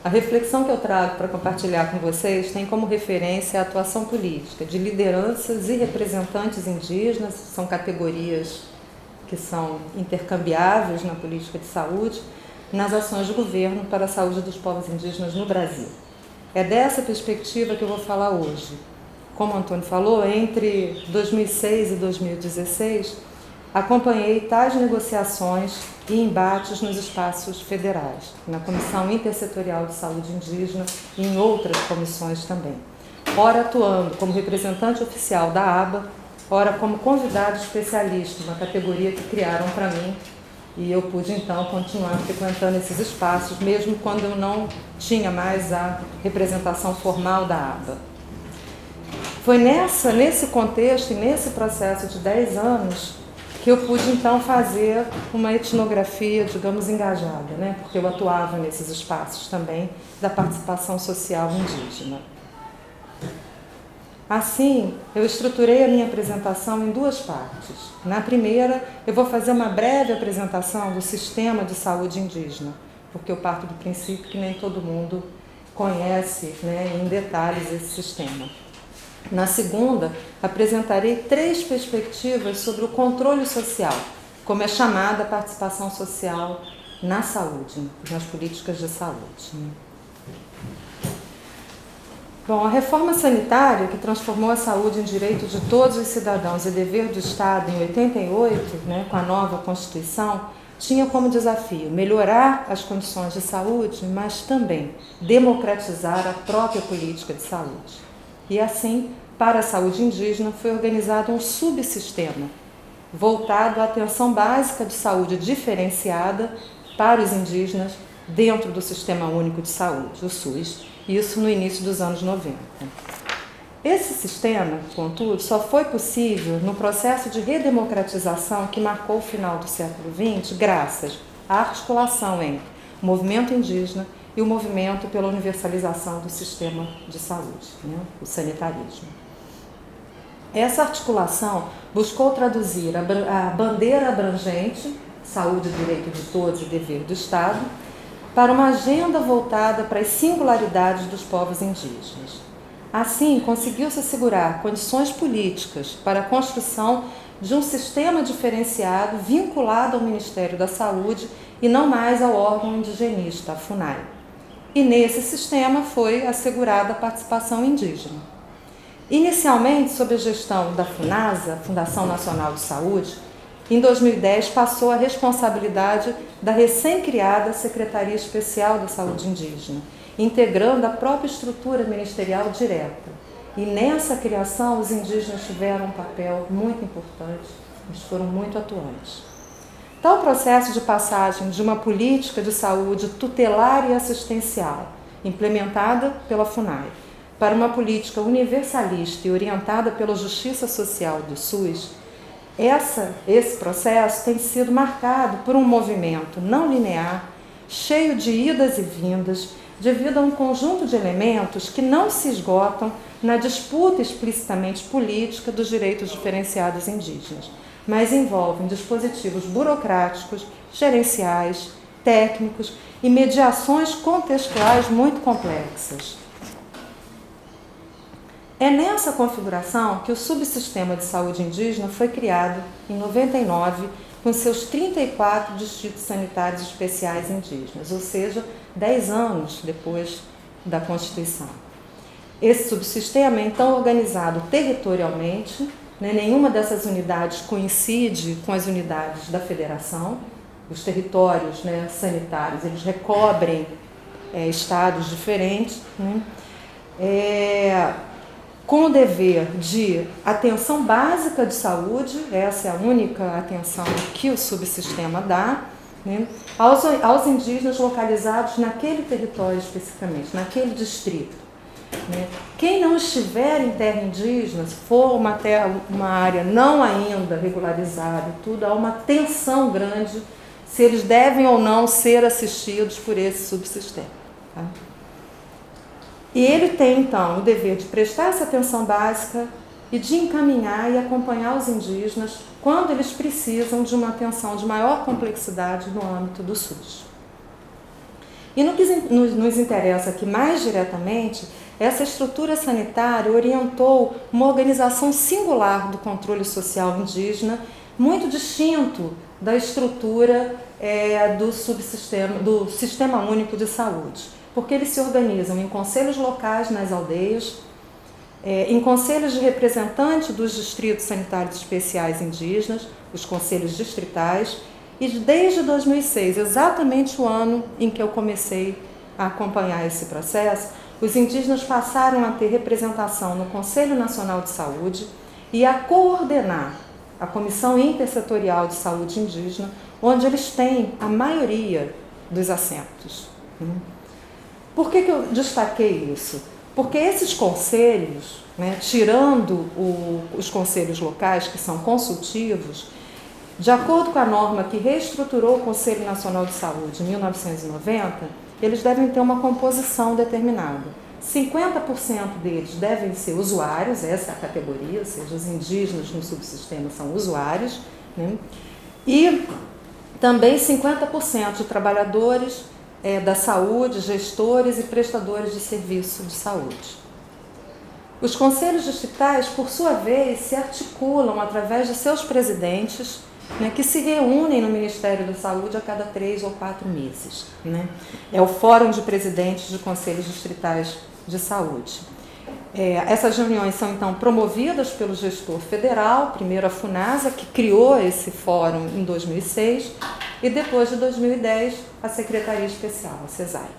A reflexão que eu trago para compartilhar com vocês tem como referência a atuação política de lideranças e representantes indígenas, são categorias que são intercambiáveis na política de saúde, nas ações do governo para a saúde dos povos indígenas no Brasil. É dessa perspectiva que eu vou falar hoje. Como o Antônio falou, entre 2006 e 2016, acompanhei tais negociações e embates nos espaços federais, na Comissão Intersetorial de Saúde Indígena e em outras comissões também. Ora atuando como representante oficial da ABA, ora como convidado especialista, uma categoria que criaram para mim, e eu pude então continuar frequentando esses espaços, mesmo quando eu não tinha mais a representação formal da ABA. Foi nesse contexto e nesse processo de 10 anos que eu pude então fazer uma etnografia, digamos, engajada, né? Porque eu atuava nesses espaços também da participação social indígena. Assim, eu estruturei a minha apresentação em duas partes. Na primeira, eu vou fazer uma breve apresentação do sistema de saúde indígena, porque eu parto do princípio que nem todo mundo conhece, né, em detalhes esse sistema. Na segunda, apresentarei 3 perspectivas sobre o controle social, como é chamada a participação social na saúde, nas políticas de saúde. Bom, a reforma sanitária, que transformou a saúde em direito de todos os cidadãos e dever do Estado em 88, né, com a nova Constituição, tinha como desafio melhorar as condições de saúde, mas também democratizar a própria política de saúde. E assim, para a saúde indígena, foi organizado um subsistema voltado à atenção básica de saúde diferenciada para os indígenas dentro do Sistema Único de Saúde, o SUS, isso no início dos anos 90. Esse sistema, contudo, só foi possível no processo de redemocratização que marcou o final do século XX, graças à articulação entre o movimento indígena e o movimento pela universalização do sistema de saúde, né, o sanitarismo. Essa articulação buscou traduzir a bandeira abrangente, saúde, direito de todos e dever do Estado, para uma agenda voltada para as singularidades dos povos indígenas. Assim, conseguiu-se assegurar condições políticas para a construção de um sistema diferenciado vinculado ao Ministério da Saúde e não mais ao órgão indigenista, a FUNAI. E nesse sistema foi assegurada a participação indígena. Inicialmente, sob a gestão da FUNASA, Fundação Nacional de Saúde, em 2010 passou a responsabilidade da recém-criada Secretaria Especial da Saúde Indígena, integrando a própria estrutura ministerial direta. E nessa criação os indígenas tiveram um papel muito importante, eles foram muito atuantes. Tal processo de passagem de uma política de saúde tutelar e assistencial, implementada pela FUNAI, para uma política universalista e orientada pela justiça social do SUS, esse processo tem sido marcado por um movimento não linear, cheio de idas e vindas, devido a um conjunto de elementos que não se esgotam na disputa explicitamente política dos direitos diferenciados indígenas, mas envolvem dispositivos burocráticos, gerenciais, técnicos e mediações contextuais muito complexas. É nessa configuração que o subsistema de saúde indígena foi criado em 99, com seus 34 distritos sanitários especiais indígenas, ou seja, 10 anos depois da Constituição. Esse subsistema é então organizado territorialmente, né? Nenhuma dessas unidades coincide com as unidades da federação, os territórios, né, sanitários, eles recobrem estados diferentes, né? Com o dever de atenção básica de saúde, essa é a única atenção que o subsistema dá, né, aos indígenas localizados naquele território especificamente, naquele distrito. Né. Quem não estiver em terra indígena, se for uma área não ainda regularizada e tudo, há uma tensão grande se eles devem ou não ser assistidos por esse subsistema. Tá? E ele tem, então, o dever de prestar essa atenção básica e de encaminhar e acompanhar os indígenas quando eles precisam de uma atenção de maior complexidade no âmbito do SUS. E no que nos interessa aqui mais diretamente, essa estrutura sanitária orientou uma organização singular do controle social indígena, muito distinto da estrutura do Sistema Único de Saúde, porque eles se organizam em conselhos locais nas aldeias, em conselhos de representantes dos distritos sanitários especiais indígenas, os conselhos distritais, e desde 2006, exatamente o ano em que eu comecei a acompanhar esse processo, os indígenas passaram a ter representação no Conselho Nacional de Saúde e a coordenar a Comissão Intersetorial de Saúde Indígena, onde eles têm a maioria dos assentos. Por que eu destaquei isso? Porque esses conselhos, tirando os conselhos locais, que são consultivos, de acordo com a norma que reestruturou o Conselho Nacional de Saúde em 1990, eles devem ter uma composição determinada. 50% deles devem ser usuários, essa é a categoria, ou seja, os indígenas no subsistema são usuários, e também 50% de trabalhadores da saúde, gestores e prestadores de serviço de saúde. Os conselhos distritais, por sua vez, se articulam através de seus presidentes, que se reúnem no Ministério da Saúde a cada 3 ou 4 meses. É o Fórum de Presidentes de Conselhos Distritais de Saúde. Essas reuniões são, então, promovidas pelo gestor federal, primeiro a FUNASA, que criou esse fórum em 2006, e depois de 2010, a Secretaria Especial, a CESAI.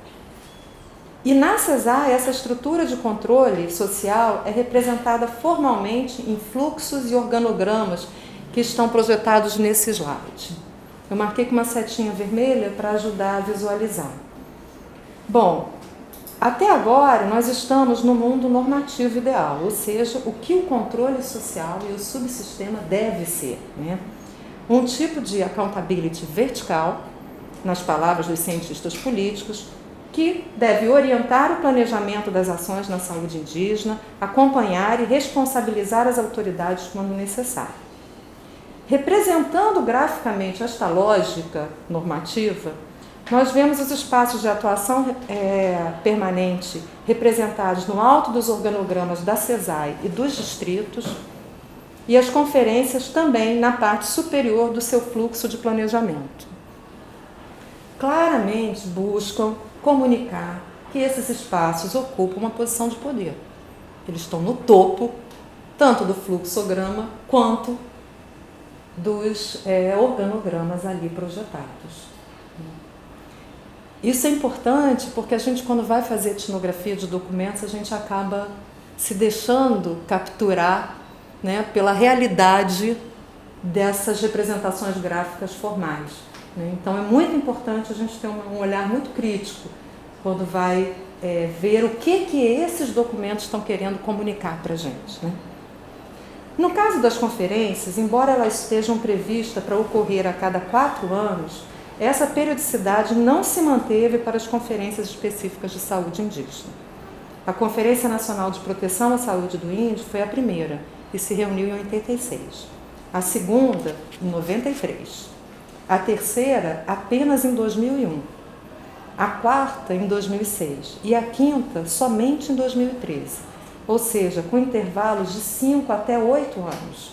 E na CESAI, essa estrutura de controle social é representada formalmente em fluxos e organogramas que estão projetados nesse slide. Eu marquei com uma setinha vermelha para ajudar a visualizar. Bom, até agora nós estamos no mundo normativo ideal, ou seja, o que o controle social e o subsistema deve ser. Um tipo de accountability vertical, nas palavras dos cientistas políticos, que deve orientar o planejamento das ações na saúde indígena, acompanhar e responsabilizar as autoridades quando necessário. Representando graficamente esta lógica normativa, nós vemos os espaços de atuação permanente representados no alto dos organogramas da CESAI e dos distritos, e as conferências também na parte superior do seu fluxo de planejamento. Claramente buscam comunicar que esses espaços ocupam uma posição de poder. Eles estão no topo, tanto do fluxograma quanto dos organogramas ali projetados. Isso é importante porque a gente, quando vai fazer etnografia de documentos, a gente acaba se deixando capturar, pela realidade dessas representações gráficas formais. Então, é muito importante a gente ter um olhar muito crítico quando vai ver o que esses documentos estão querendo comunicar para a gente. No caso das conferências, embora elas estejam previstas para ocorrer a cada 4 anos, essa periodicidade não se manteve para as conferências específicas de saúde indígena. A Conferência Nacional de Proteção à Saúde do Índio foi a primeira e se reuniu em 86. A segunda, em 93. A terceira, apenas em 2001. A quarta, em 2006. E a quinta, somente em 2013. Ou seja, com intervalos de 5 até 8 anos.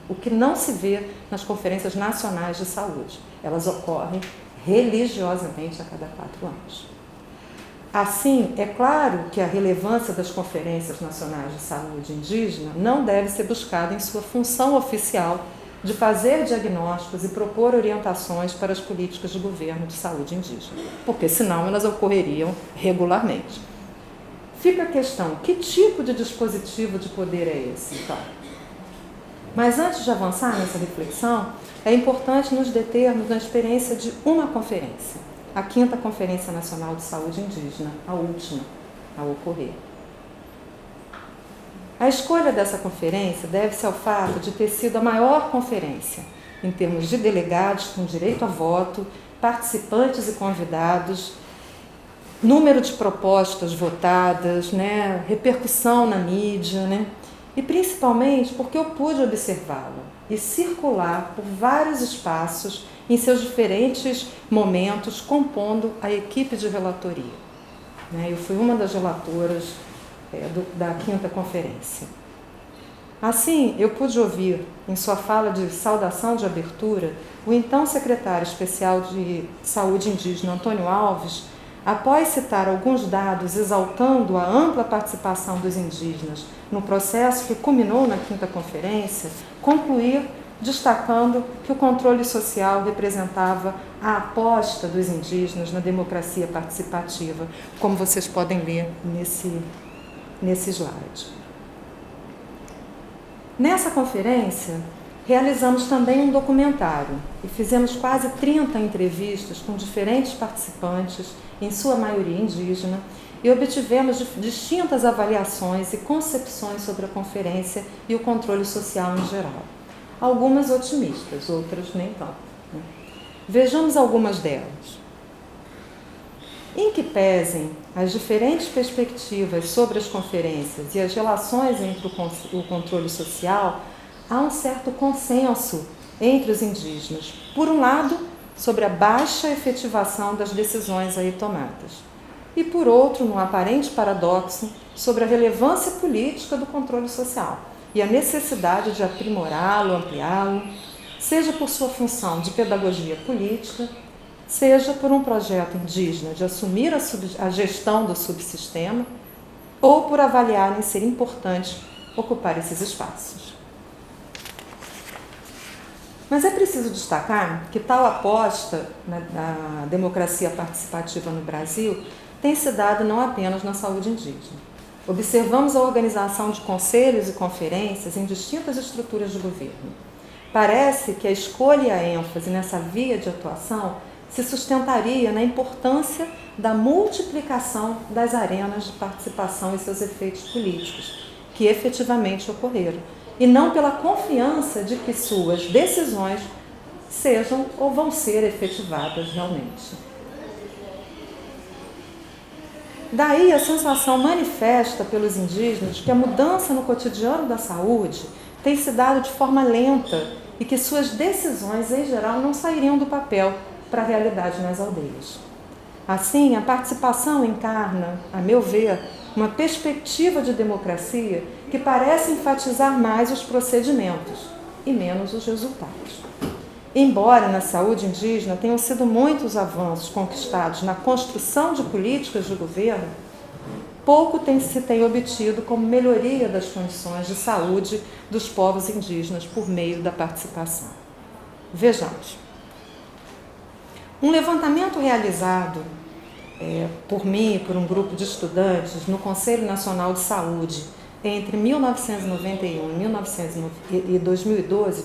O que não se vê nas conferências nacionais de saúde. Elas ocorrem religiosamente a cada 4 anos. Assim, é claro que a relevância das conferências nacionais de saúde indígena não deve ser buscada em sua função oficial de fazer diagnósticos e propor orientações para as políticas de governo de saúde indígena, porque senão elas ocorreriam regularmente. Fica a questão, que tipo de dispositivo de poder é esse, então? Mas antes de avançar nessa reflexão, é importante nos determos na experiência de uma conferência, a 5ª Conferência Nacional de Saúde Indígena, a última a ocorrer. A escolha dessa conferência deve-se ao fato de ter sido a maior conferência, em termos de delegados com direito a voto, participantes e convidados, número de propostas votadas, repercussão na mídia, e principalmente porque eu pude observá-la e circular por vários espaços em seus diferentes momentos, compondo a equipe de relatoria. Eu fui uma das relatoras da 5ª Conferência. Assim, eu pude ouvir, em sua fala de saudação de abertura, o então secretário especial de Saúde Indígena, Antônio Alves, após citar alguns dados exaltando a ampla participação dos indígenas no processo que culminou na 5ª Conferência, concluir destacando que o controle social representava a aposta dos indígenas na democracia participativa, como vocês podem ler nesse slide. Nessa conferência, realizamos também um documentário e fizemos quase 30 entrevistas com diferentes participantes, em sua maioria indígena, e obtivemos distintas avaliações e concepções sobre a conferência e o controle social em geral. Algumas otimistas, outras nem tanto. Vejamos algumas delas. Em que pesem as diferentes perspectivas sobre as conferências e as relações entre o controle social, há um certo consenso entre os indígenas. Por um lado, sobre a baixa efetivação das decisões aí tomadas. E por outro, num aparente paradoxo, sobre a relevância política do controle social e a necessidade de aprimorá-lo, ampliá-lo, seja por sua função de pedagogia política, seja por um projeto indígena de assumir a gestão do subsistema, ou por avaliarem ser importante ocupar esses espaços. Mas é preciso destacar que tal aposta na democracia participativa no Brasil tem se dado não apenas na saúde indígena. Observamos a organização de conselhos e conferências em distintas estruturas de governo. Parece que a escolha e a ênfase nessa via de atuação se sustentaria na importância da multiplicação das arenas de participação e seus efeitos políticos, que efetivamente ocorreram, e não pela confiança de que suas decisões sejam ou vão ser efetivadas realmente. Daí a sensação manifesta pelos indígenas que a mudança no cotidiano da saúde tem se dado de forma lenta e que suas decisões, em geral, não sairiam do papel para a realidade nas aldeias. Assim, a participação encarna, a meu ver, uma perspectiva de democracia que parece enfatizar mais os procedimentos e menos os resultados. Embora na saúde indígena tenham sido muitos avanços conquistados na construção de políticas de governo, pouco se tem obtido como melhoria das condições de saúde dos povos indígenas por meio da participação. Vejamos. Um levantamento realizado por mim e por um grupo de estudantes no Conselho Nacional de Saúde entre 1991 e 2012,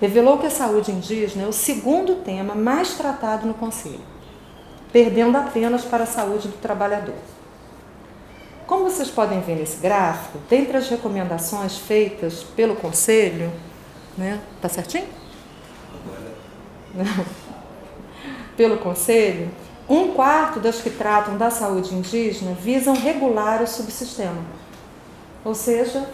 revelou que a saúde indígena é o segundo tema mais tratado no Conselho, perdendo apenas para a saúde do trabalhador. Como vocês podem ver nesse gráfico, dentre as recomendações feitas pelo Conselho, tá certinho? Não. Pelo Conselho, 1/4 das que tratam da saúde indígena visam regular o subsistema. Ou seja,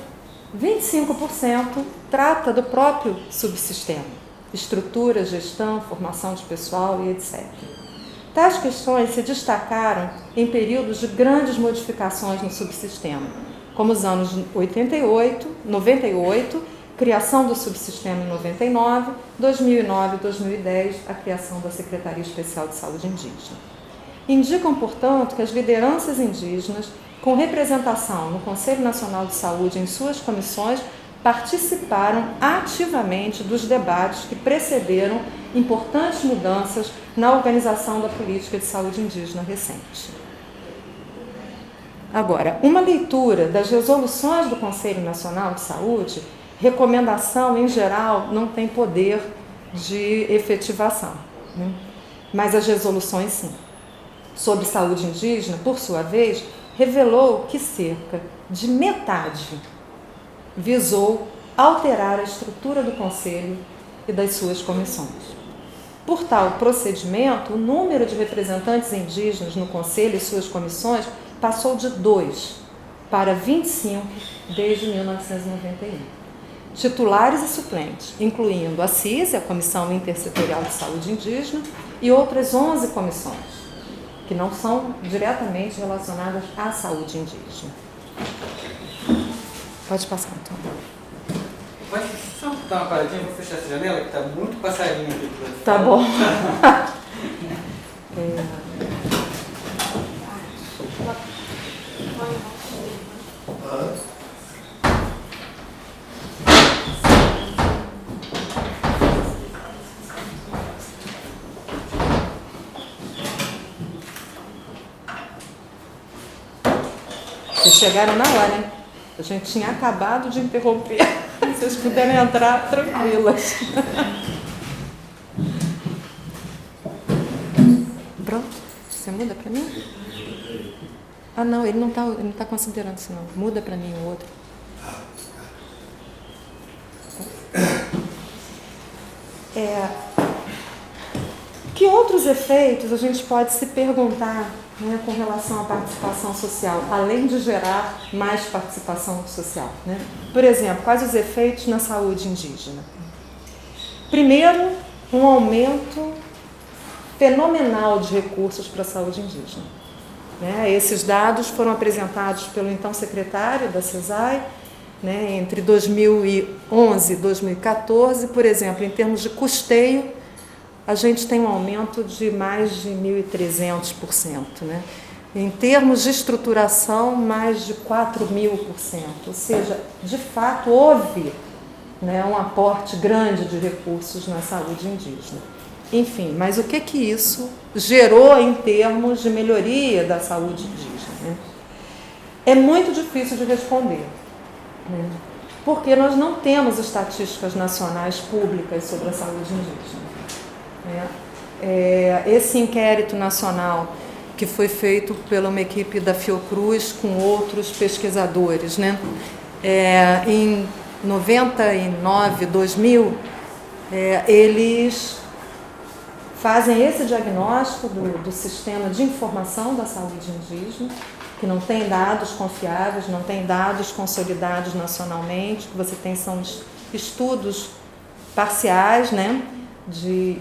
25% trata do próprio subsistema, estrutura, gestão, formação de pessoal e etc. Tais questões se destacaram em períodos de grandes modificações no subsistema, como os anos 98, criação do subsistema em 99, 2009 e 2010, a criação da Secretaria Especial de Saúde Indígena. Indicam, portanto, que as lideranças indígenas, com representação no Conselho Nacional de Saúde em suas comissões, participaram ativamente dos debates que precederam importantes mudanças na organização da política de saúde indígena recente. Agora, uma leitura das resoluções do Conselho Nacional de Saúde, recomendação, em geral, não tem poder de efetivação, mas as resoluções, sim. Sobre saúde indígena, por sua vez, revelou que cerca de metade visou alterar a estrutura do Conselho e das suas comissões. Por tal procedimento, o número de representantes indígenas no Conselho e suas comissões passou de 2 para 25 desde 1991. titulares e suplentes, incluindo a CISI, a Comissão Intersetorial de Saúde Indígena, e outras 11 comissões, que não são diretamente relacionadas à saúde indígena. Pode passar, então. Pode só dar uma paradinha, vou fechar essa janela, que está muito passarinho aqui. Tá bom. Vocês chegaram na hora, hein? A gente tinha acabado de interromper. Vocês puderem entrar tranquilas. Pronto? Você muda para mim? Ah, não, ele não tá considerando isso, não. Muda para mim o outro. Que outros efeitos a gente pode se perguntar, né, com relação à participação social, além de gerar mais participação social, né? Por exemplo, quais os efeitos na saúde indígena? Primeiro, um aumento fenomenal de recursos para a saúde indígena, né? Esses dados foram apresentados pelo então secretário da CESAI, né, entre 2011 e 2014, por exemplo, em termos de custeio, a gente tem um aumento de mais de 1.300%, né? Em termos de estruturação, mais de 4.000%. Ou seja, de fato, houve, né, um aporte grande de recursos na saúde indígena. Enfim, mas o que isso gerou em termos de melhoria da saúde indígena, né? É muito difícil de responder, né? Porque nós não temos estatísticas nacionais públicas sobre a saúde indígena. Esse inquérito nacional que foi feito pela uma equipe da Fiocruz com outros pesquisadores, né? Em 99, 2000, eles fazem esse diagnóstico do sistema de informação da saúde indígena, que não tem dados confiáveis, não tem dados consolidados nacionalmente, o que você tem são estudos parciais, né?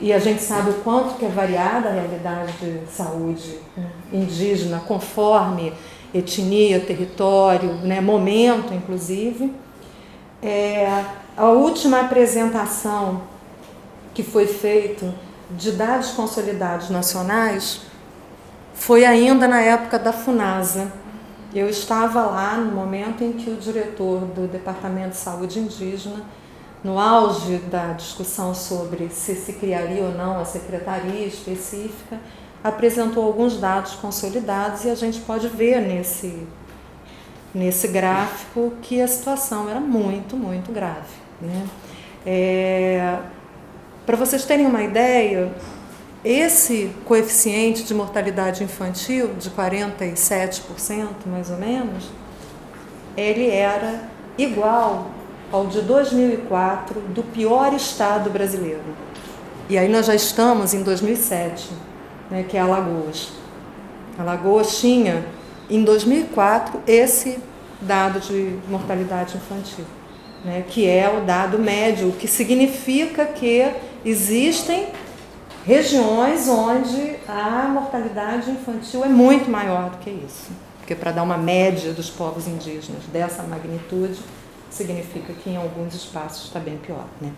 E a gente sabe o quanto que é variada a realidade de saúde, né, indígena, conforme etnia, território, né, momento, inclusive. A última apresentação que foi feita de dados consolidados nacionais foi ainda na época da FUNASA. Eu estava lá no momento em que o diretor do Departamento de Saúde Indígena, no auge da discussão sobre se criaria ou não a secretaria específica, apresentou alguns dados consolidados e a gente pode ver nesse gráfico que a situação era muito, muito grave, né? Para vocês terem uma ideia, esse coeficiente de mortalidade infantil de 47%, mais ou menos, ele era igual ao de 2004 do pior estado brasileiro. E aí nós já estamos em 2007, né, que é Alagoas. Alagoas tinha, em 2004, esse dado de mortalidade infantil, né, que é o dado médio, o que significa que existem regiões onde a mortalidade infantil é muito maior do que isso. Porque para dar uma média dos povos indígenas dessa magnitude, significa que em alguns espaços está bem pior, né?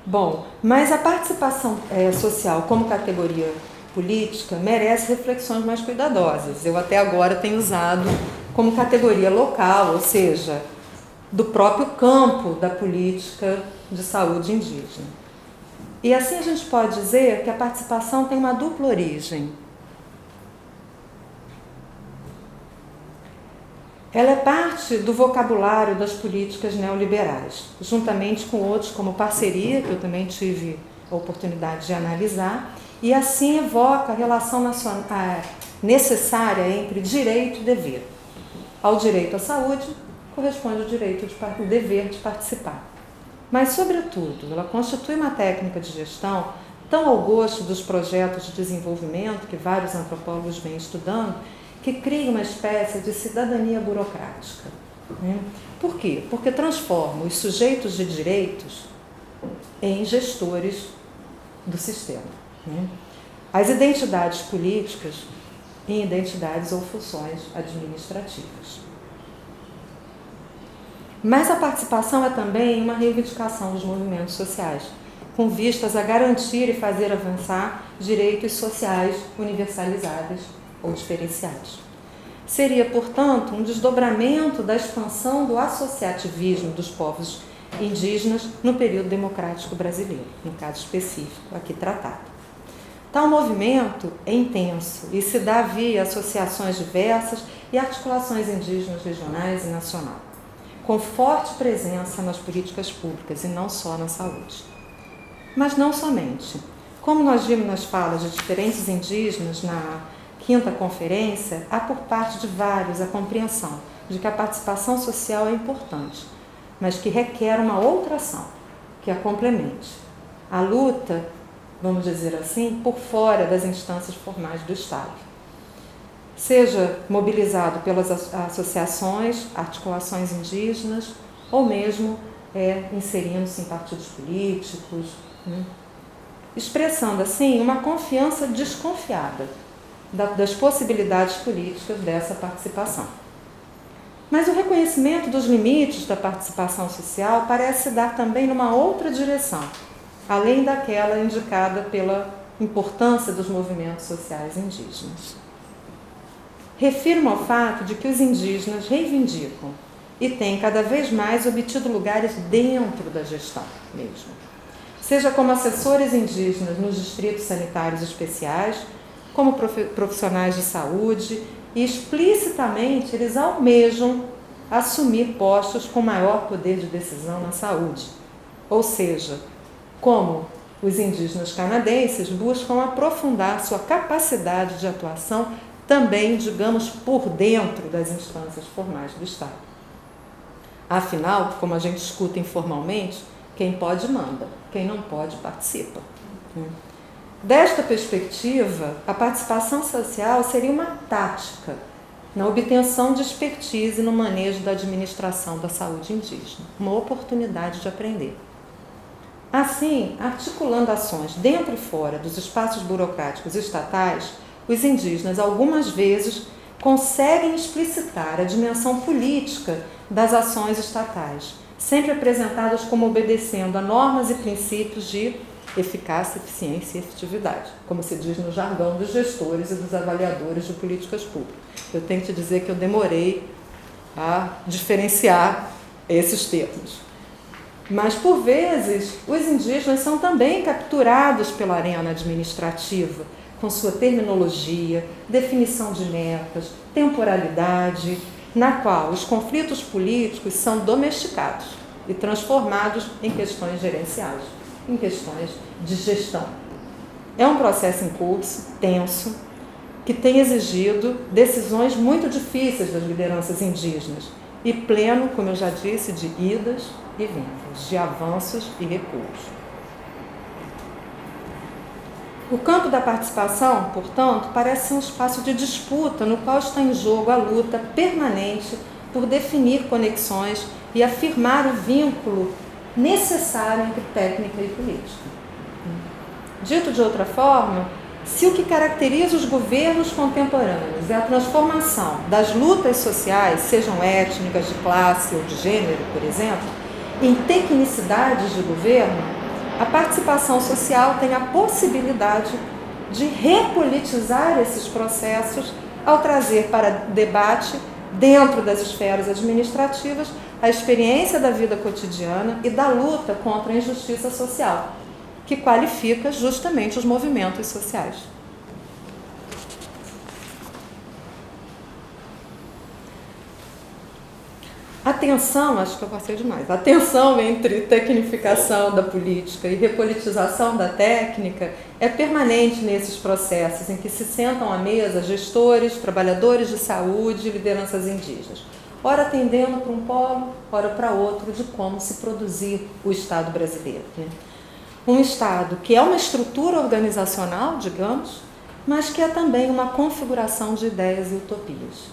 Bom, mas a participação social como categoria política merece reflexões mais cuidadosas. Eu até agora tenho usado como categoria local, ou seja, do próprio campo da política de saúde indígena. E assim a gente pode dizer que a participação tem uma dupla origem. Ela é parte do vocabulário das políticas neoliberais, juntamente com outros como parceria, que eu também tive a oportunidade de analisar, e assim evoca a relação necessária entre direito e dever. Ao direito à saúde corresponde o dever de participar. Mas, sobretudo, ela constitui uma técnica de gestão tão ao gosto dos projetos de desenvolvimento que vários antropólogos vêm estudando, que cria uma espécie de cidadania burocrática. Né? Por quê? Porque transforma os sujeitos de direitos em gestores do sistema. Né? As identidades políticas em identidades ou funções administrativas. Mas a participação é também uma reivindicação dos movimentos sociais, com vistas a garantir e fazer avançar direitos sociais universalizáveis ou diferenciados. Seria, portanto, um desdobramento da expansão do associativismo dos povos indígenas no período democrático brasileiro, no caso específico aqui tratado. Tal movimento é intenso e se dá via associações diversas e articulações indígenas regionais e nacional, com forte presença nas políticas públicas e não só na saúde. Mas não somente. Como nós vimos nas falas de diferentes indígenas na 5ª conferência, há por parte de vários a compreensão de que a participação social é importante, mas que requer uma outra ação, que a complemente. A luta, vamos dizer assim, por fora das instâncias formais do Estado. Seja mobilizado pelas associações, articulações indígenas, ou mesmo inserindo-se em partidos políticos, né? Expressando assim uma confiança desconfiada das possibilidades políticas dessa participação. Mas o reconhecimento dos limites da participação social parece dar também numa outra direção, além daquela indicada pela importância dos movimentos sociais indígenas. Refiro-me ao fato de que os indígenas reivindicam e têm cada vez mais obtido lugares dentro da gestão mesmo, seja como assessores indígenas nos distritos sanitários especiais, como profissionais de saúde, e explicitamente eles almejam assumir postos com maior poder de decisão na saúde. Ou seja, como os indígenas canadenses buscam aprofundar sua capacidade de atuação também, digamos, por dentro das instâncias formais do Estado. Afinal, como a gente escuta informalmente, quem pode manda, quem não pode participa. Desta perspectiva, a participação social seria uma tática na obtenção de expertise no manejo da administração da saúde indígena, uma oportunidade de aprender. Assim, articulando ações dentro e fora dos espaços burocráticos estatais, os indígenas, algumas vezes, conseguem explicitar a dimensão política das ações estatais, sempre apresentadas como obedecendo a normas e princípios de eficácia, eficiência e efetividade, como se diz no jargão dos gestores e dos avaliadores de políticas públicas. Eu tenho que te dizer que eu demorei a diferenciar esses termos. Mas, por vezes, os indígenas são também capturados pela arena administrativa, com sua terminologia, definição de metas, temporalidade, na qual os conflitos políticos são domesticados e transformados em questões gerenciais, em questões de gestão. É um processo em curso, tenso, que tem exigido decisões muito difíceis das lideranças indígenas e pleno, como eu já disse, de idas e vindas, de avanços e recuos. O campo da participação, portanto, parece ser um espaço de disputa no qual está em jogo a luta permanente por definir conexões e afirmar o vínculo necessário entre técnica e política. Dito de outra forma, se o que caracteriza os governos contemporâneos é a transformação das lutas sociais, sejam étnicas, de classe ou de gênero, por exemplo, em tecnicidades de governo, a participação social tem a possibilidade de repolitizar esses processos ao trazer para debate, dentro das esferas administrativas, a experiência da vida cotidiana e da luta contra a injustiça social, que qualifica justamente os movimentos sociais. A tensão, acho que eu passei demais, a tensão entre tecnificação da política e repolitização da técnica é permanente nesses processos em que se sentam à mesa gestores, trabalhadores de saúde e lideranças indígenas, ora atendendo para um polo, ora para outro, de como se produzir o Estado brasileiro. Um Estado que é uma estrutura organizacional, digamos, mas que é também uma configuração de ideias e utopias.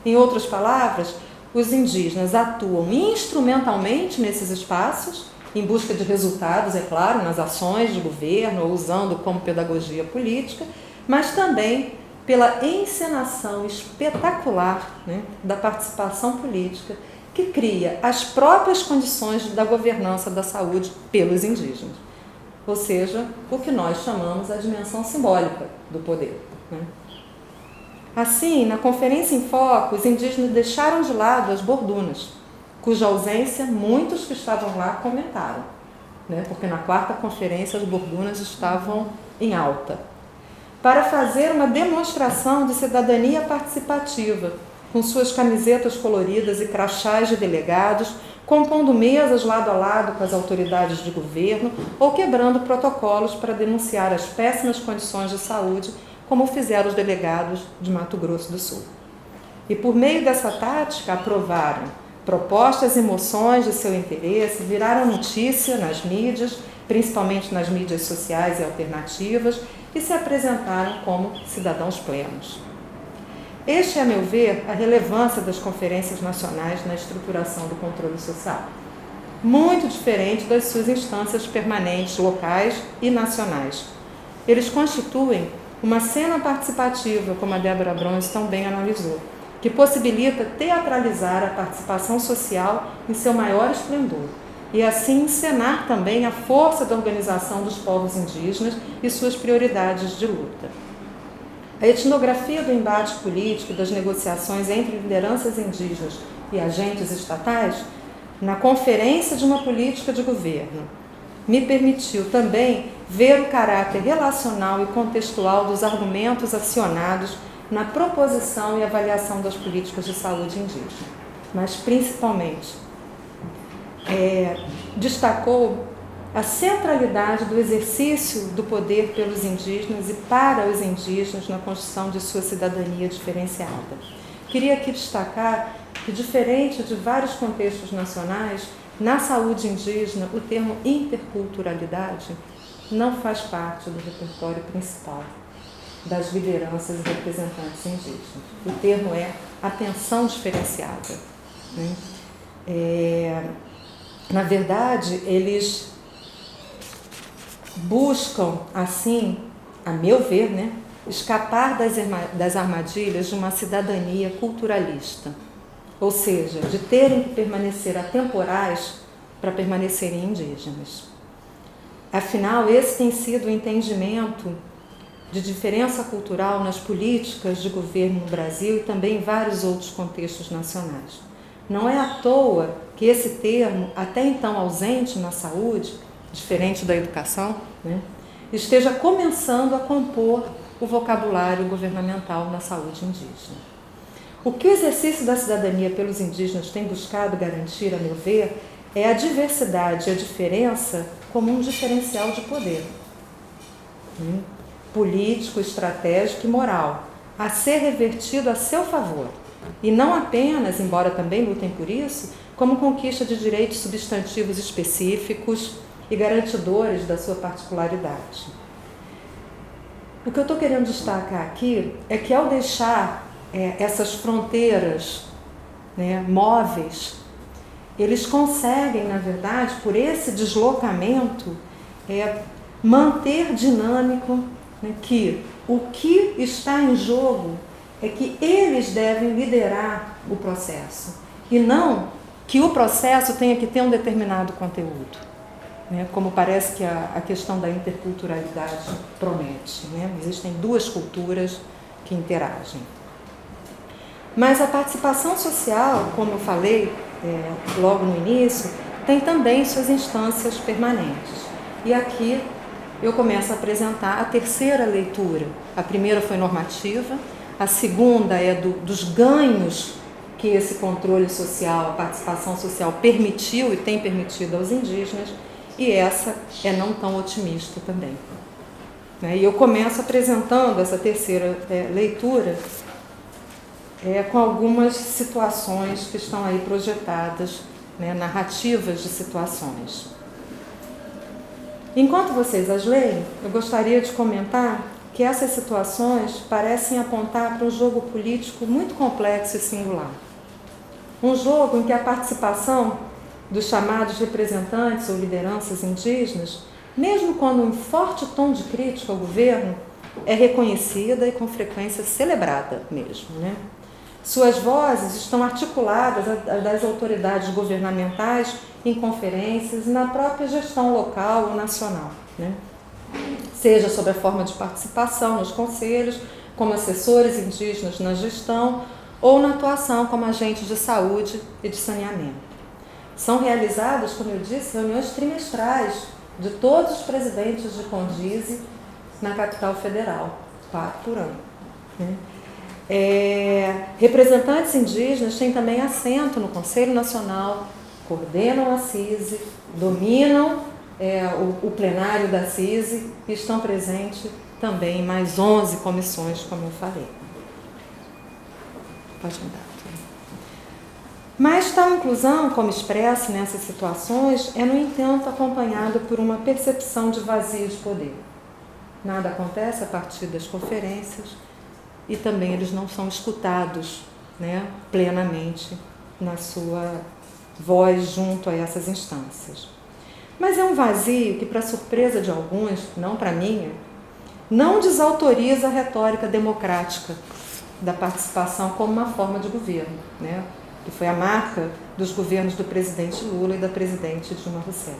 Em outras palavras, os indígenas atuam instrumentalmente nesses espaços, em busca de resultados, é claro, nas ações de governo, ou usando como pedagogia política, mas também pela encenação espetacular, né, da participação política, que cria as próprias condições da governança da saúde pelos indígenas. Ou seja, o que nós chamamos a dimensão simbólica do poder, né? Assim, na Conferência em Foco, os indígenas deixaram de lado as bordunas, cuja ausência muitos que estavam lá comentaram, né? Porque na quarta conferência as bordunas estavam em alta, para fazer uma demonstração de cidadania participativa, com suas camisetas coloridas e crachás de delegados, compondo mesas lado a lado com as autoridades de governo ou quebrando protocolos para denunciar as péssimas condições de saúde, como fizeram os delegados de Mato Grosso do Sul. E por meio dessa tática aprovaram propostas e moções de seu interesse, viraram notícia nas mídias, principalmente nas mídias sociais e alternativas, e se apresentaram como cidadãos plenos. Este é, a meu ver, a relevância das conferências nacionais na estruturação do controle social. Muito diferente das suas instâncias permanentes, locais e nacionais. Eles constituem uma cena participativa, como a Débora Bronze tão bem analisou, que possibilita teatralizar a participação social em seu maior esplendor e assim encenar também a força da organização dos povos indígenas e suas prioridades de luta. A etnografia do embate político e das negociações entre lideranças indígenas e agentes estatais, na conferência de uma política de governo, me permitiu também ver o caráter relacional e contextual dos argumentos acionados na proposição e avaliação das políticas de saúde indígena. Mas, principalmente, destacou a centralidade do exercício do poder pelos indígenas e para os indígenas na construção de sua cidadania diferenciada. Queria aqui destacar que, diferente de vários contextos nacionais, na saúde indígena, o termo interculturalidade não faz parte do repertório principal das lideranças e representantes indígenas. O termo é atenção diferenciada, né? Na verdade, eles buscam, assim, a meu ver, né, escapar das armadilhas de uma cidadania culturalista, ou seja, de terem que permanecer atemporais para permanecerem indígenas. Afinal, esse tem sido o entendimento de diferença cultural nas políticas de governo no Brasil e também em vários outros contextos nacionais. Não é à toa que esse termo, até então ausente na saúde, diferente da educação, né, esteja começando a compor o vocabulário governamental na saúde indígena. O que o exercício da cidadania pelos indígenas tem buscado garantir, a meu ver, é a diversidade e a diferença como um diferencial de poder, né, político, estratégico e moral, a ser revertido a seu favor, e não apenas, embora também lutem por isso, como conquista de direitos substantivos específicos e garantidores da sua particularidade. O que eu estou querendo destacar aqui é que, ao deixar essas fronteiras, né, móveis, eles conseguem, na verdade, por esse deslocamento, manter dinâmico, né, que o que está em jogo é que eles devem liderar o processo e não que o processo tenha que ter um determinado conteúdo, né, como parece que a questão da interculturalidade promete, né? Existem duas culturas que interagem. Mas a participação social, como eu falei logo no início, tem também suas instâncias permanentes. E aqui eu começo a apresentar a terceira leitura. A primeira foi normativa, a segunda é dos ganhos que esse controle social, a participação social permitiu e tem permitido aos indígenas, e essa é não tão otimista também. E eu começo apresentando essa terceira leitura com algumas situações que estão aí projetadas, né, narrativas de situações. Enquanto vocês as leem, eu gostaria de comentar que essas situações parecem apontar para um jogo político muito complexo e singular. Um jogo em que a participação dos chamados representantes ou lideranças indígenas, mesmo quando em forte tom de crítica ao governo, é reconhecida e com frequência celebrada mesmo, né? Suas vozes estão articuladas das autoridades governamentais em conferências e na própria gestão local ou nacional, né? Seja sob a forma de participação nos conselhos, como assessores indígenas na gestão, ou na atuação como agentes de saúde e de saneamento. São realizadas, como eu disse, reuniões trimestrais de todos os presidentes de Condize na capital federal, 4 por ano, né? Representantes indígenas têm também assento no Conselho Nacional, coordenam a CISI, dominam o plenário da CISI e estão presentes também em mais 11 comissões, como eu falei. Pode mudar. Mas tal inclusão, como expressa nessas situações, é, no entanto, acompanhada por uma percepção de vazio de poder. Nada acontece a partir das conferências e também eles não são escutados, né, plenamente na sua voz junto a essas instâncias. Mas é um vazio que, para surpresa de alguns, não para minha, não desautoriza a retórica democrática da participação como uma forma de governo, né, que foi a marca dos governos do presidente Lula e da presidente Dilma Rousseff.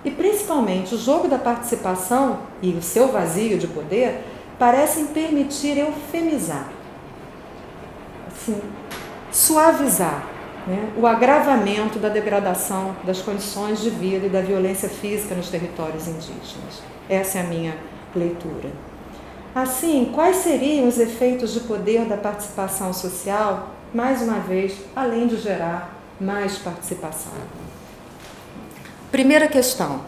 E, principalmente, o jogo da participação e o seu vazio de poder parecem permitir eufemizar, assim, suavizar, né, o agravamento da degradação das condições de vida e da violência física nos territórios indígenas. Essa é a minha leitura. Assim, quais seriam os efeitos de poder da participação social, mais uma vez, além de gerar mais participação? Primeira questão.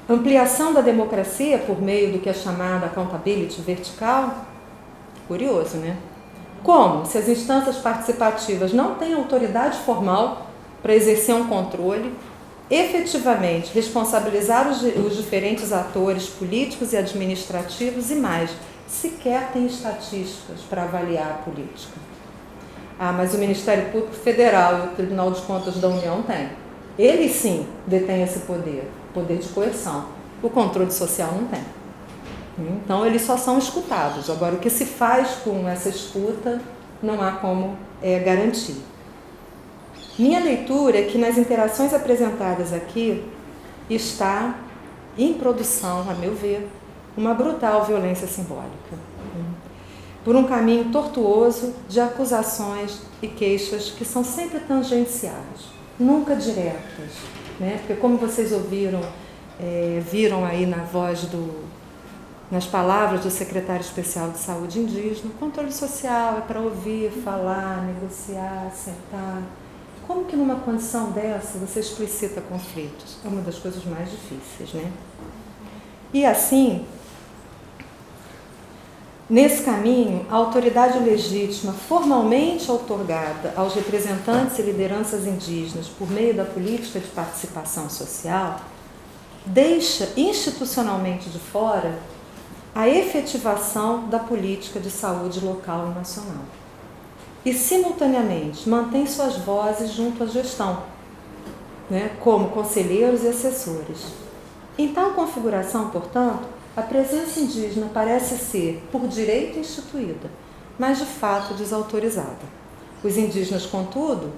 Ampliação da democracia por meio do que é chamado accountability vertical? Curioso, né? Como? Se as instâncias participativas não têm autoridade formal para exercer um controle, efetivamente responsabilizar os diferentes atores políticos e administrativos e mais, sequer tem estatísticas para avaliar a política. Mas o Ministério Público Federal e o Tribunal de Contas da União têm. Eles sim detêm esse poder de coerção. O controle social não tem. Então, eles só são escutados. Agora, o que se faz com essa escuta, não há como garantir. Minha leitura é que nas interações apresentadas aqui está em produção, a meu ver, uma brutal violência simbólica, por um caminho tortuoso de acusações e queixas que são sempre tangenciais, nunca diretas, né? Porque, como vocês viram aí nas palavras do secretário especial de saúde indígena, o controle social é para ouvir, falar, negociar, sentar. Como que numa condição dessa você explicita conflitos? É uma das coisas mais difíceis, né? E assim, nesse caminho, a autoridade legítima formalmente outorgada aos representantes e lideranças indígenas por meio da política de participação social deixa institucionalmente de fora a efetivação da política de saúde local e nacional. E, simultaneamente, mantém suas vozes junto à gestão, né, como conselheiros e assessores. Em tal configuração, portanto, a presença indígena parece ser, por direito, instituída, mas de fato desautorizada. Os indígenas, contudo,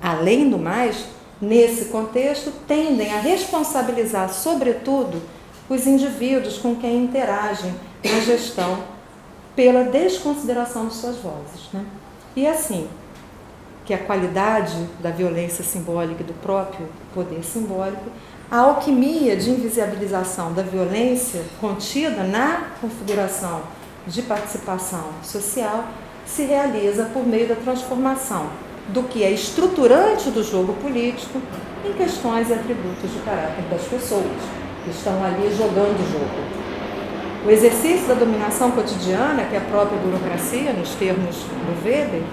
além do mais, nesse contexto, tendem a responsabilizar, sobretudo, os indivíduos com quem interagem na gestão pela desconsideração de suas vozes, né? E assim, que a qualidade da violência simbólica e do próprio poder simbólico, a alquimia de invisibilização da violência contida na configuração de participação social se realiza por meio da transformação do que é estruturante do jogo político em questões e atributos de caráter das pessoas que estão ali jogando o jogo. O exercício da dominação cotidiana, que é a própria burocracia, nos termos do Weber,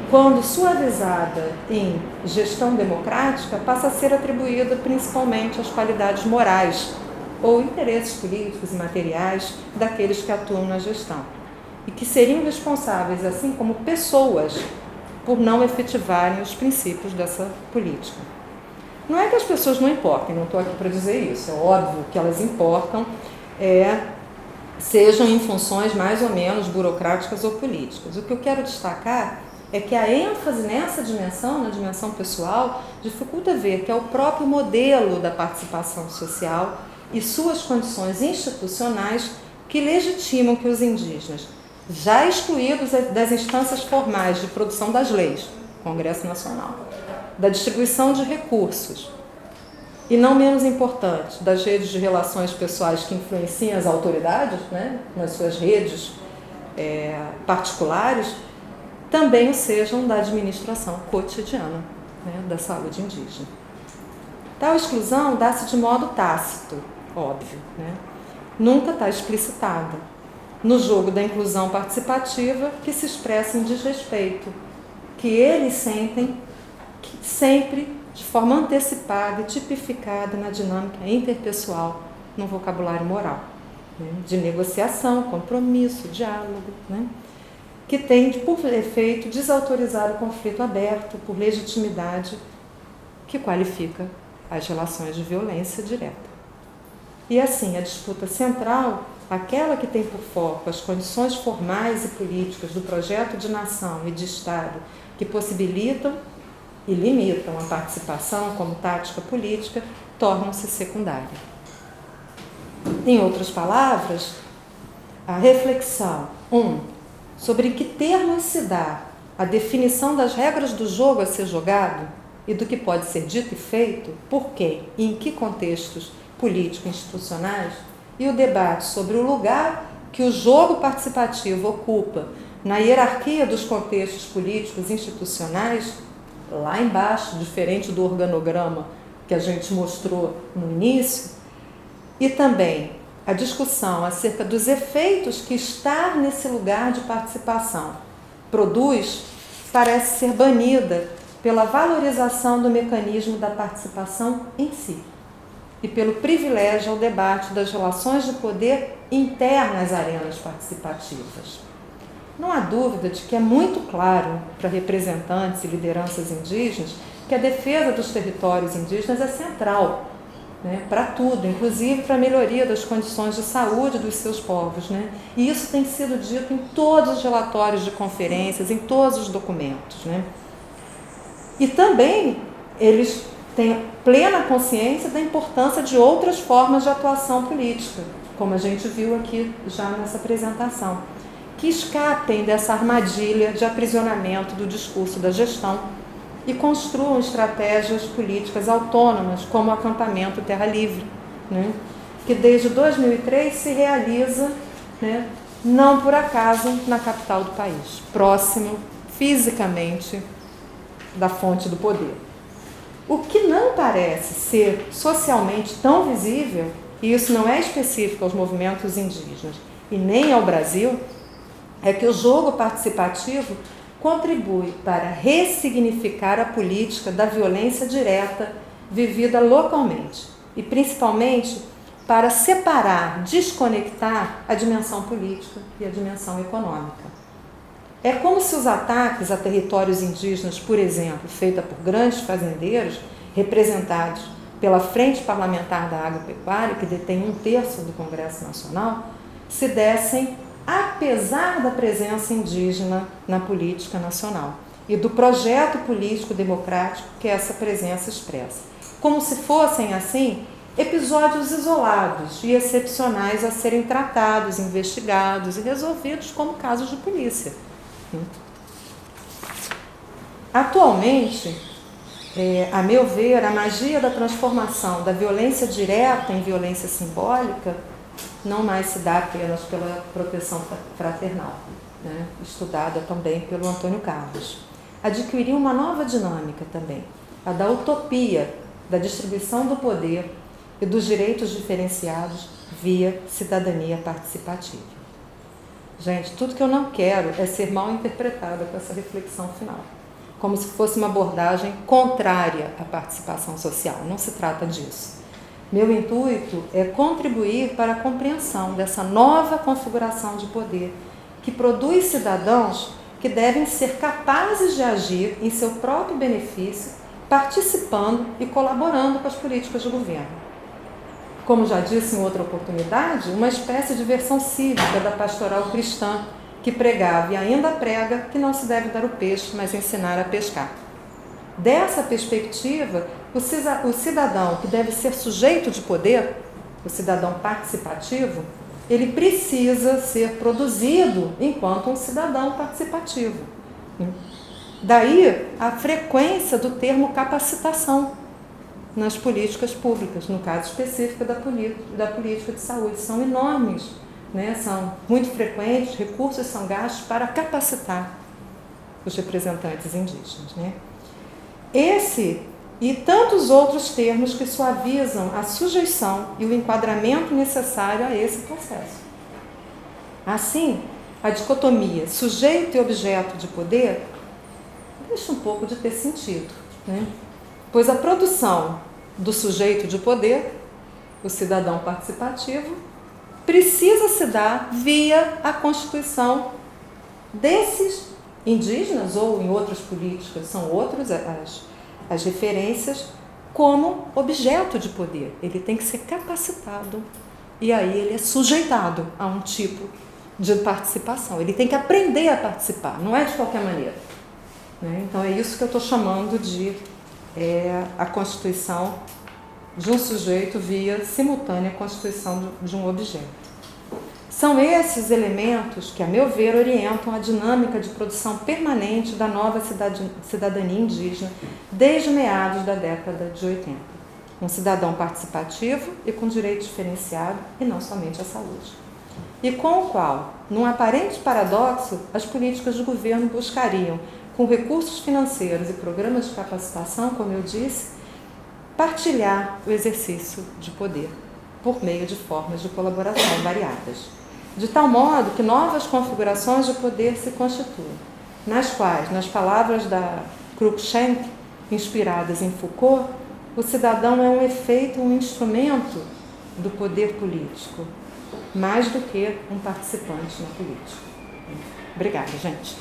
quando suavizada em gestão democrática, passa a ser atribuída principalmente às qualidades morais ou interesses políticos e materiais daqueles que atuam na gestão. e que seriam responsáveis, assim como pessoas, por não efetivarem os princípios dessa política. Não é que as pessoas não importem, não estou aqui para dizer isso, é óbvio que elas importam, sejam em funções mais ou menos burocráticas ou políticas. O que eu quero destacar é que a ênfase nessa dimensão, na dimensão pessoal, dificulta ver que é o próprio modelo da participação social e suas condições institucionais que legitimam que os indígenas, já excluídos das instâncias formais de produção das leis, Congresso Nacional, da distribuição de recursos, e não menos importante, das redes de relações pessoais que influenciam as autoridades, né, nas suas redes particulares, também o sejam da administração cotidiana, né, da saúde indígena. Tal exclusão dá-se de modo tácito, óbvio, né? Nunca está explicitada no jogo da inclusão participativa que se expressa em desrespeito, que eles sentem sempre de forma antecipada e tipificada na dinâmica interpessoal, no vocabulário moral, né? De negociação, compromisso, diálogo, né? Que tem por efeito desautorizar o conflito aberto por legitimidade que qualifica as relações de violência direta. E assim, a disputa central, aquela que tem por foco as condições formais e políticas do projeto de nação e de Estado que possibilitam e limitam a participação como tática política, tornam-se secundária. Em outras palavras, a reflexão, sobre que termos se dá a definição das regras do jogo a ser jogado e do que pode ser dito e feito, por quem e em que contextos político-institucionais, e o debate sobre o lugar que o jogo participativo ocupa na hierarquia dos contextos políticos institucionais, lá embaixo, diferente do organograma que a gente mostrou no início, e também a discussão acerca dos efeitos que estar nesse lugar de participação produz, parece ser banida pela valorização do mecanismo da participação em si e pelo privilégio ao debate das relações de poder internas às arenas participativas. Não há dúvida de que é muito claro para representantes e lideranças indígenas que a defesa dos territórios indígenas é central, né, para tudo, inclusive para a melhoria das condições de saúde dos seus povos, né? E isso tem sido dito em todos os relatórios de conferências, em todos os documentos, né? E também eles têm plena consciência da importância de outras formas de atuação política, como a gente viu aqui já nessa apresentação, que escapem dessa armadilha de aprisionamento do discurso da gestão e construam estratégias políticas autônomas, como o acampamento Terra Livre, né, que desde 2003 se realiza, né, não por acaso, na capital do país, próximo fisicamente da fonte do poder. O que não parece ser socialmente tão visível, e isso não é específico aos movimentos indígenas e nem ao Brasil, é que o jogo participativo contribui para ressignificar a política da violência direta vivida localmente e, principalmente, para separar, desconectar a dimensão política e a dimensão econômica. É como se os ataques a territórios indígenas, por exemplo, feitos por grandes fazendeiros, representados pela Frente Parlamentar da Agropecuária, que detém 1/3 do Congresso Nacional, se dessem apesar da presença indígena na política nacional e do projeto político democrático que essa presença expressa. Como se fossem, assim, episódios isolados e excepcionais a serem tratados, investigados e resolvidos como casos de polícia. Atualmente, a meu ver, a magia da transformação da violência direta em violência simbólica não mais se dá apenas pela proteção fraternal, né, estudada também pelo Antônio Carlos. Adquiriu uma nova dinâmica também, a da utopia, da distribuição do poder e dos direitos diferenciados via cidadania participativa. Gente, tudo que eu não quero é ser mal interpretada com essa reflexão final, como se fosse uma abordagem contrária à participação social. Não se trata disso. Meu intuito é contribuir para a compreensão dessa nova configuração de poder que produz cidadãos que devem ser capazes de agir em seu próprio benefício, participando e colaborando com as políticas do governo. Como já disse em outra oportunidade, uma espécie de versão cívica da pastoral cristã, que pregava e ainda prega que não se deve dar o peixe, mas ensinar a pescar. Dessa perspectiva, o cidadão que deve ser sujeito de poder, o cidadão participativo, ele precisa ser produzido enquanto um cidadão participativo. Daí a frequência do termo capacitação nas políticas públicas, no caso específico da política de saúde. São enormes, né? São muito frequentes, recursos são gastos para capacitar os representantes indígenas, né? Esse e tantos outros termos que suavizam a sujeição e o enquadramento necessário a esse processo. Assim, a dicotomia sujeito e objeto de poder deixa um pouco de ter sentido, né? Pois a produção do sujeito de poder, o cidadão participativo, precisa se dar via a constituição desses indígenas, ou em outras políticas, são outras as referências, como objeto de poder. Ele tem que ser capacitado e aí ele é sujeitado a um tipo de participação. Ele tem que aprender a participar, não é de qualquer maneira, né? Então é isso que eu estou chamando de a constituição de um sujeito via simultânea constituição de um objeto. São esses elementos que, a meu ver, orientam a dinâmica de produção permanente da nova cidadania indígena desde meados da década de 80. Um cidadão participativo e com direito diferenciado, e não somente à saúde. E com o qual, num aparente paradoxo, as políticas do governo buscariam, com recursos financeiros e programas de capacitação, como eu disse, partilhar o exercício de poder por meio de formas de colaboração variadas, de tal modo que novas configurações de poder se constituem, nas quais, nas palavras da Cruikshank, inspiradas em Foucault, o cidadão é um efeito, um instrumento do poder político, mais do que um participante na política. Obrigada, gente.